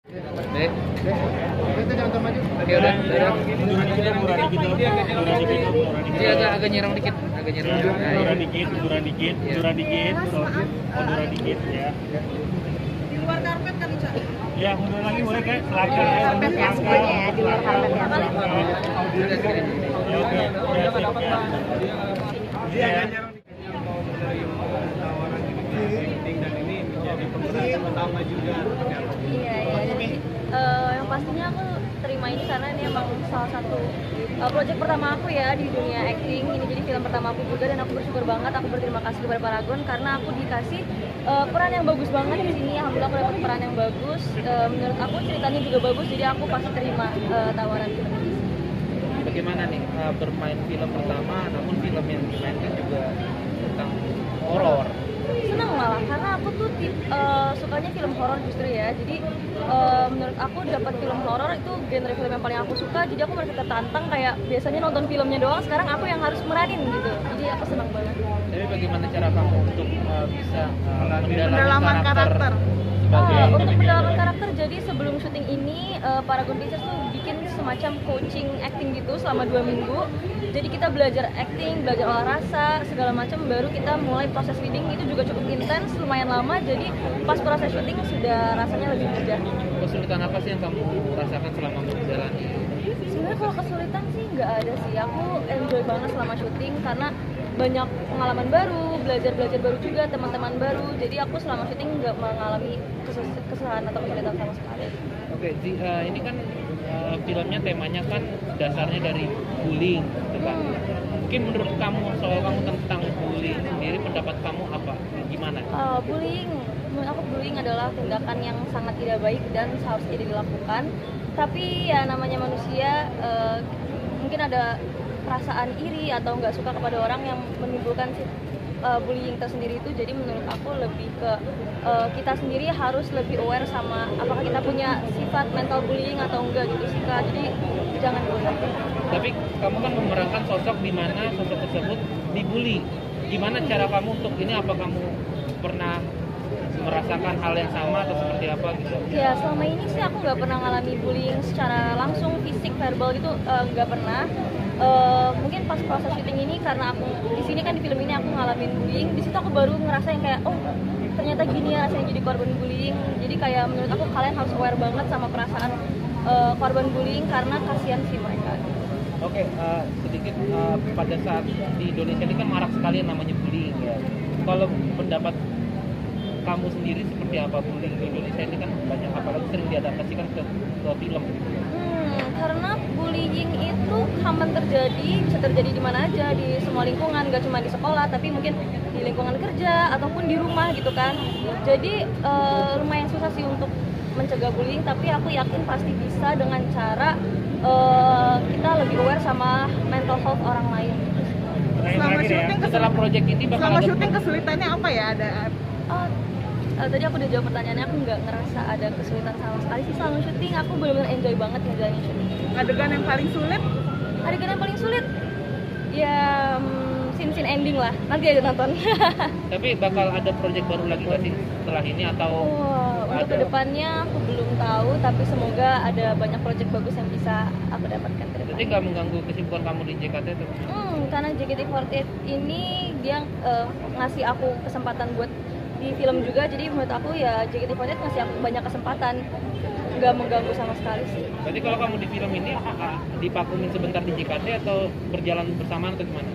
Dek, kita jangan maju. Oke udah. Murah dikit. Jadi agak nyerang dikit, agak nyerang. Murah dikit. Murah dikit ya. Di luar karpet kali, Cak. Ya, mundur lagi boleh kayak silakan. Karpet ya semuanya ya, di luar karpet ya. Oke. Ya, siap. Iya, jadi yang pastinya aku terima ini karena ini emang salah satu project pertama aku ya di dunia acting. Ini jadi film pertama aku juga dan aku bersyukur banget, aku berterima kasih kepada Paragon karena aku dikasih peran yang bagus banget di sini. Alhamdulillah aku dapat peran yang bagus. Menurut aku ceritanya juga bagus, jadi aku pasti terima tawaran film ini. Bagaimana nih bermain film pertama, namun film yang dimainkan juga tentang horor? Senang malah karena aku tuh sukanya film horor justru ya. Jadi menurut aku dapat film horor itu genre film yang paling aku suka. Jadi aku merasa tertantang, kayak biasanya nonton filmnya doang, sekarang aku yang harus meranin gitu. Jadi aku senang banget. Tapi bagaimana cara kamu untuk bisa Pendalaman karakter. Untuk pendalaman karakter, jadi sebelum syuting ini Paragon Pictures tuh bikin semacam coaching acting gitu selama 2 minggu. Jadi kita belajar acting, belajar olah rasa, segala macam, baru kita mulai proses reading. Itu juga cukup intens, lumayan lama. Jadi pas proses syuting sudah rasanya lebih mudah. Kesulitan apa sih yang kamu rasakan selama menjalani? Sebenarnya kalau kesulitan sih nggak ada sih. Aku enjoy banget selama syuting karena banyak pengalaman baru, belajar baru juga, teman-teman baru. Jadi aku selama syuting nggak mengalami kesusahan atau kesulitan sama sekali. Oke, ini kan filmnya temanya kan dasarnya dari bullying, gitu kan? Mungkin menurut kamu, soal kamu tentang bullying sendiri, pendapat kamu apa? Gimana? Menurut aku bullying adalah tindakan yang sangat tidak baik dan seharusnya tidak dilakukan. Tapi ya namanya manusia, mungkin ada perasaan iri atau nggak suka kepada orang yang menimbulkan bullying tersendiri itu. Jadi menurut aku lebih ke kita sendiri harus lebih aware sama apakah kita punya sifat mental bullying atau enggak gitu sih Kak. Jadi jangan bullying. Tapi kamu kan memerankan sosok di mana sosok tersebut dibully. Gimana cara kamu untuk ini? Apa kamu pernah merasakan hal yang sama atau seperti apa gitu? Ya selama ini sih aku nggak pernah ngalami bullying secara langsung, fisik, verbal gitu, nggak pernah. Mungkin pas proses syuting ini karena aku di sini kan di film ini aku ngalamin bullying, di situ aku baru ngerasain kayak oh ternyata gini ya rasanya jadi korban bullying. Jadi kayak menurut aku kalian harus aware banget sama perasaan korban bullying karena kasihan sih mereka. Oke, sedikit pada saat di Indonesia ini kan marak sekali yang namanya bullying ya. Kalau pendapat kamu sendiri seperti apa bullying di Indonesia ini kan banyak, apalagi sering diadaptasikan ke film? Karena bullying itu common terjadi, bisa terjadi di mana aja, di semua lingkungan, gak cuma di sekolah, tapi mungkin di lingkungan kerja ataupun di rumah gitu kan. Jadi lumayan susah sih untuk mencegah bullying, tapi aku yakin pasti bisa dengan cara kita lebih aware sama mental health orang lain. Selama syuting Setelah project ini bakal selama ada syuting kesulitannya apa ya? Tadi aku udah jawab pertanyaannya, aku nggak ngerasa ada kesulitan sama sekali sih selama syuting. Aku benar-benar enjoy banget ngejalanin syuting. adegan yang paling sulit? Adegan yang paling sulit ya scene ending lah, nanti aja nonton. Tapi bakal ada project baru lagi nggak sih setelah ini atau? Untuk kedepannya aku belum tahu, tapi semoga ada banyak project bagus yang bisa aku dapatkan ke Jadi depan. nggak mengganggu kesibukan kamu di JKT tuh? Karena JKT48 ini dia ngasih aku kesempatan buat di film juga, jadi menurut aku ya JKT48 ngasih aku banyak kesempatan, nggak mengganggu sama sekali sih. Berarti kalau kamu di film ini dipakumin sebentar di JKT atau berjalan bersamaan atau gimana?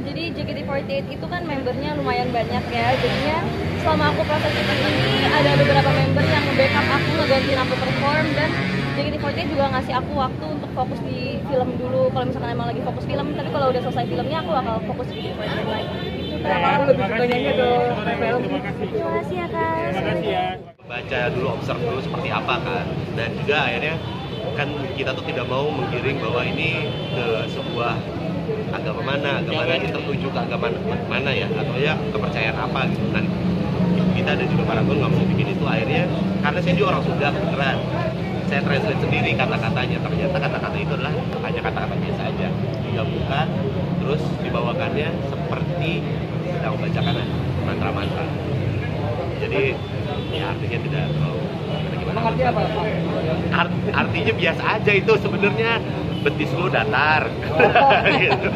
Jadi JKT48 itu kan membernya lumayan banyak ya, jadinya selama aku proses syuting ini ada beberapa member yang backup aku, ngegantiin aku perform, dan JKT48 juga ngasih aku waktu untuk fokus di film dulu kalau misalkan emang lagi fokus film. Tapi kalau udah selesai filmnya aku bakal fokus di JKT48 lagi. Aku lebih suka nyanyi atau film? Terima kasih ya Kak. Terima kasih ya. Baca dulu, observe dulu seperti apa kan, dan juga akhirnya kan kita tuh tidak mau menggiring bahwa ini ke sebuah agama mana ini tertuju ke agama mana ya, atau ya kepercayaan apa gitu. Dan kita dan juga Paragon nggak mau bikin itu, akhirnya karena saya juga orang Sunda beneran, saya translate sendiri kata-katanya, ternyata kata-kata itu adalah hanya kata-kata biasa aja digabungkan terus dibawakannya seperti sedang membacakan mantra-mantra. Jadi ya artinya tidak terlalu gimana. Emang artinya apa? Artinya biasa aja itu sebenarnya, betis lu datar. gitu.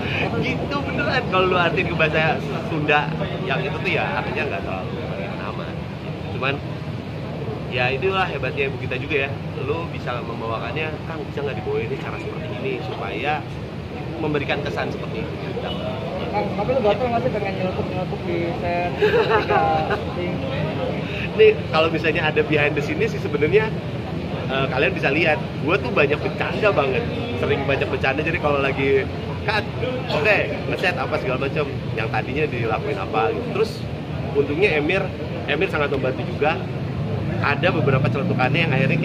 Gitu beneran kalau lu artiin ke bahasa Sunda yang itu tuh ya artinya nggak terlalu aman. Cuman ya itulah hebatnya ibu kita juga ya, lu bisa membawakannya, Kang bisa nggak dibawain ini cara seperti ini supaya memberikan kesan seperti itu. Kang, tapi lu gatel nggak sih pengen nyeletuk di set ketika syuting? Nih kalau misalnya ada behind the scene sih sebenarnya kalian bisa lihat, gue tuh banyak bercanda banget, sering banyak bercanda. Jadi kalau lagi cut, oke, ngeset apa segala macam, yang tadinya dilakuin apa gitu. Terus untungnya Emir sangat membantu juga. Ada beberapa celetukannya yang akhirnya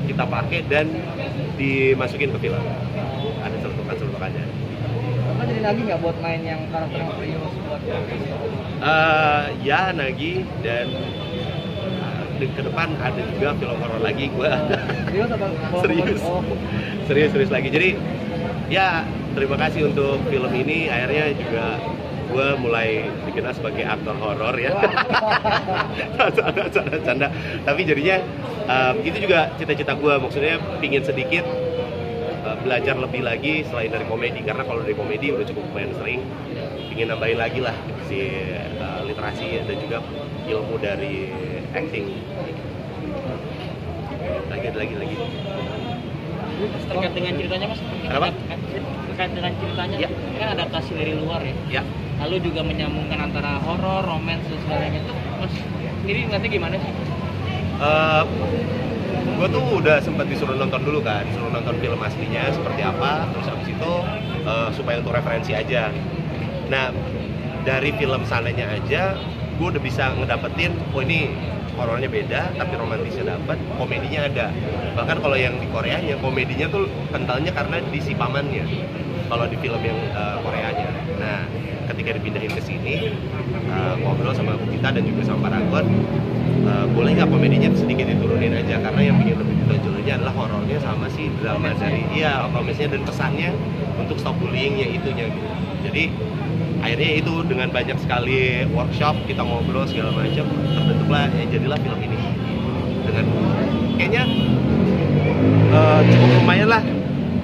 kita pakai dan dimasukin ke film. Ada celetukannya. Apa jadi lagi nggak buat main yang karakter yang serius buat ya Nagi, dan ke depan ada juga film horor lagi gue. serius apa? serius lagi. Jadi ya terima kasih untuk film ini, akhirnya juga gue mulai dikenal sebagai aktor horor ya. Canda. Tapi jadinya itu juga cita-cita gue, maksudnya pingin sedikit belajar lebih lagi selain dari komedi, karena kalau dari komedi udah cukup lumayan sering, pingin nambahin lagi lah si literasi dan juga ilmu dari acting. Lagi. Terkait dengan ceritanya mas, Kenapa? Terkait dengan ceritanya, Ya. kan adaptasi dari luar ya. Ya. Lalu juga menyambungkan antara horor, romance dan segalanya itu, mas sendiri nanti gimana sih? Gue tuh udah sempat disuruh nonton dulu kan, disuruh nonton film aslinya seperti apa, terus habis itu supaya untuk referensi aja. Nah dari film sananya aja, gue udah bisa ngedapetin, oh ini horornya beda, tapi romantisnya dapat, komedinya ada. Bahkan kalau yang di Koreanya, komedinya tuh kentalnya karena di si pamannya. Kalau di film yang Koreanya. Nah ketika dipindahin ke sini, ngobrol sama Bu Gita dan juga sama Paragon, boleh nggak komedinya sedikit diturunin aja, karena yang bikin lebih ditonjolnya adalah horornya sama si drama dari romansnya dan pesannya untuk stop bullyingnya itunya gitu. Jadi akhirnya itu dengan banyak sekali workshop, kita ngobrol segala macam, terbentuklah jadilah film ini dengan kayaknya cukup lumayan lah,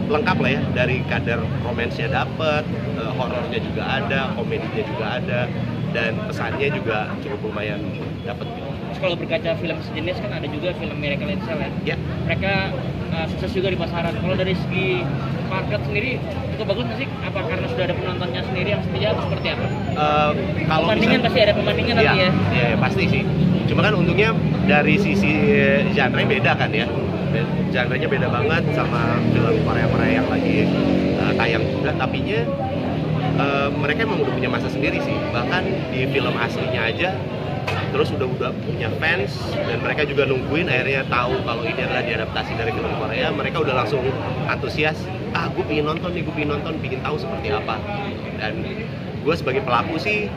lengkap lah ya, dari kadar romansnya dapet, horornya juga ada, komedinya juga ada, dan pesannya juga cukup lumayan dapet. Terus kalau berkaca film sejenis kan ada juga film Miracle in Cell ya. Ya. Mereka sukses juga di pasaran. Kalau dari segi market sendiri itu bagus nggak sih? Apa karena sudah ada penontonnya sendiri yang setia atau seperti apa? Kalau Pembandingan pasti ada pembandingan nanti ya. Iya, pasti sih. Cuma kan untungnya dari sisi genre beda kan ya. Genre-nya beda banget sama film Korea yang lagi tayang juga. Tapinya mereka emang udah punya masa sendiri sih. Bahkan di film aslinya aja terus udah punya fans, dan mereka juga nungguin, akhirnya tahu kalau ini adalah diadaptasi dari film Korea, mereka udah langsung antusias, gue pengen nonton, pengen tahu seperti apa. Dan gue sebagai pelaku sih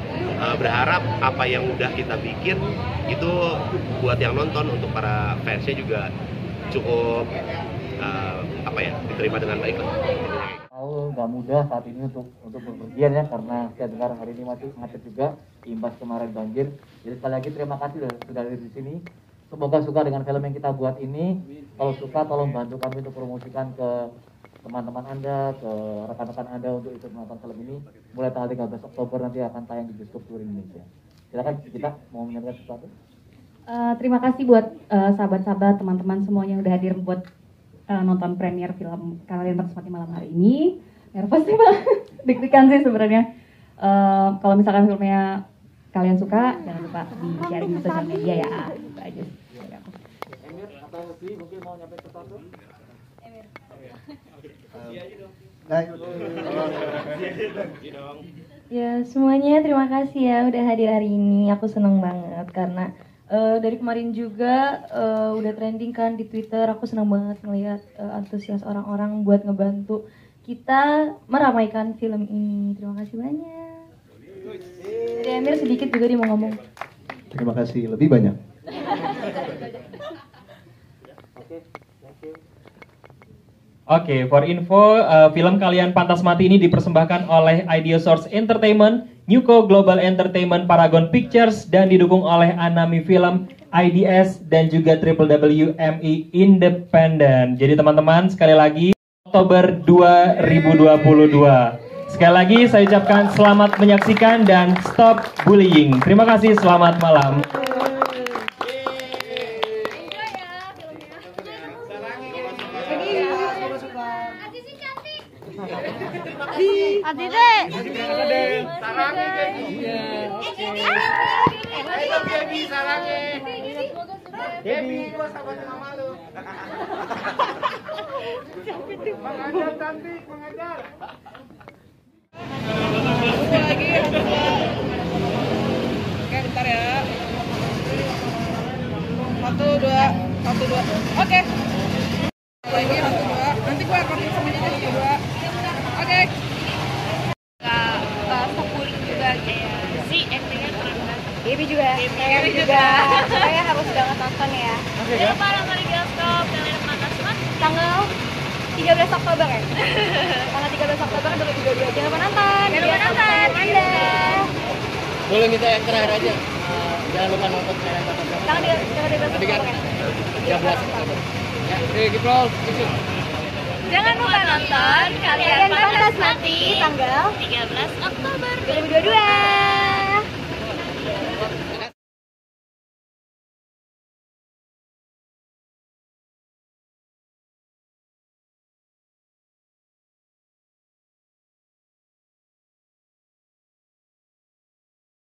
berharap apa yang udah kita bikin itu buat yang nonton, untuk para fansnya juga cukup diterima dengan baik lah. Tahu nggak mudah saat ini untuk bepergian ya, karena saya dengar hari ini masih macet juga, imbas kemarin banjir. Jadi sekali lagi terima kasih sudah ada di sini. Semoga suka dengan film yang kita buat ini. Kalau suka tolong bantu kami untuk promosikan ke teman-teman Anda, ke rekan-rekan Anda untuk ikut menonton film ini. Mulai tanggal 13 Oktober nanti akan tayang di bioskop seluruh Indonesia. Silakan kita mau menyampaikan sesuatu. Terima kasih buat sahabat-sahabat, teman-teman semuanya yang udah hadir buat nonton premier film Kalian Pantas Mati malam hari ini. Nervous sih bang, deg-degan sih sebenarnya. Kalau misalkan filmnya kalian suka, jangan lupa di-sharing di sosial media ya. Itu aja. Emir atau Lutfi mungkin mau nyampein sesuatu? Emir. Ya semuanya terima kasih ya udah hadir hari ini. Aku seneng banget karena dari kemarin juga udah trending kan di Twitter. Aku senang banget ngelihat antusias orang-orang buat ngebantu kita meramaikan film ini. Terima kasih banyak. Dari Emir sedikit juga dia mau ngomong. Terima kasih, lebih banyak. Oke, for info, film Kalian Pantas Mati ini dipersembahkan oleh Idea Source Entertainment, Newco Global Entertainment, Paragon Pictures, dan didukung oleh Anami Film, IDS, dan juga www.MI Independent. Jadi teman-teman, sekali lagi Oktober 2022. Sekali lagi saya ucapkan selamat menyaksikan dan stop bullying. Terima kasih, selamat malam. Oke, bentar ya. 1, 2, 1, 2. Oke. Lagi 1, 2. Nanti gue akan semuanya 1, 2. Oke. Stop bullying juga kayak si actingnya keren banget. Gaby juga. Gaby juga. Saya harus banget nonton ya. Jangan lupa nonton di bioskop Kalian Pantas Mati Tanggal 13 Oktober ya? Tanggal 13 Oktober 2022. Jangan lupa nonton. Jangan lupa nonton. Anda. Boleh minta yang terakhir aja. Jangan lupa nonton Kalian Pantas Mati. Tanggal 13 Oktober ya? 13 Oktober. Ya, keep roll. Jangan lupa nonton Kalian Pantas Mati tanggal 13 Oktober 2022.